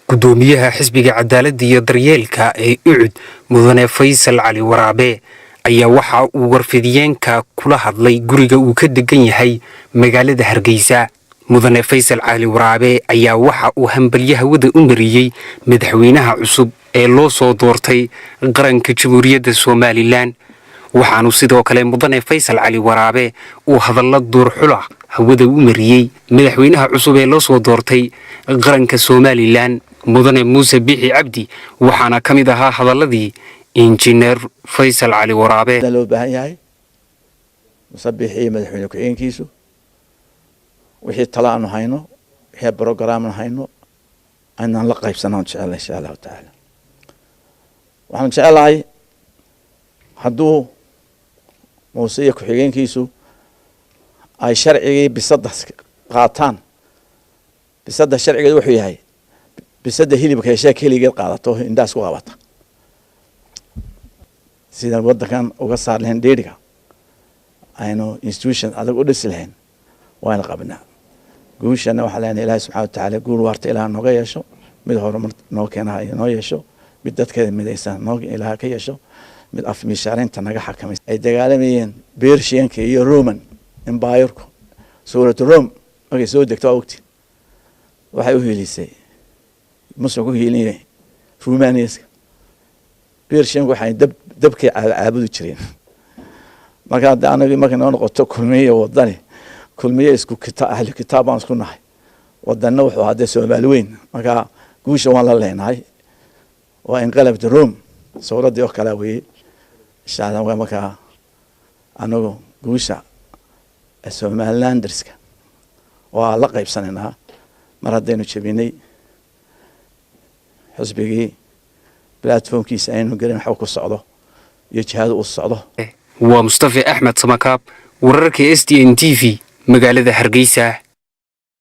gudoomiyaha xisbiga cadaaladda iyo daryeelka ee UCUD mudane Faysal Cali Waraabe ayaa waxa uu warfidiyeenka kula hadlay guriga uu ka degan yahay magaalada Hargeysa. mudane Faysal Cali Waraabe ayaa waxa uu hambalyaha wada u mariyay madaxweynaha cusub ee loo soo doortay qaranka Jamhuuriyadda Soomaaliland. waxaanu sidoo kale mudane Faysal Cali Waraabe uu hadallo duurxula hawada u mariyay madaxweynaha cusub ee loo soo doortay qaranka Soomaaliland mudane Muuse Bixi Cabdi. waxaana kamid ahaa hadalladii injineer Faysal Cali Waraabe. loo baahan yahay musabixii madaxweyne ku-xigeenkiisu wixii tala aanu hayno wixii program aanu hayno aynaan la qaybsanaan jecel insha Allah taala. waxaan jecelahay hadduu Muuse iyo ku-xigeenkiisu ay sharcigii bisada qaataan bisada sharcigeedu wuxuu yahay bisada hilibka hesha keligeed qaadato indaas ku qabata sida wadankan uga saar lahayn dheeriga aynu institution adag u dhisi lahayn waana qabnaa guushana waxa leenahay Ilaahay subhanahu wa ta'ala guul waarta Ilaahay nooga yeesho mid horumar noo keenahay noo yeesho mid dadkeeda midaysan noo Ilaahay ka yeesho mid afmiishaarinta naga xakamaysan ay dagaalamayeen Beershiyanka iyo Roman Empire-ku suuratu Rome markay soo degto waqti waxay u helisay musuq ku helinay Romanians Beershiyanku waxay dabkay caabudu jireen marka anagu markay noo noqoto kulmiye wadani kulmiye isku ahli kitaabaan isku nahay wadanna wuxuu hadda Soomaali weyn marka guusha waan la leenahay waa in qalabta Rome suuradii oo kala weey insha Allah marka anagu guusha Somalilanderska waa la qaybsanaynaa mar haddaynu jabinay xisbigii platformkiisa aynu garin waxa ku socdo iyo jihada u socdo. waa Mustafa Ahmed Samakaab wararka STN TV magaalada Hargeysa.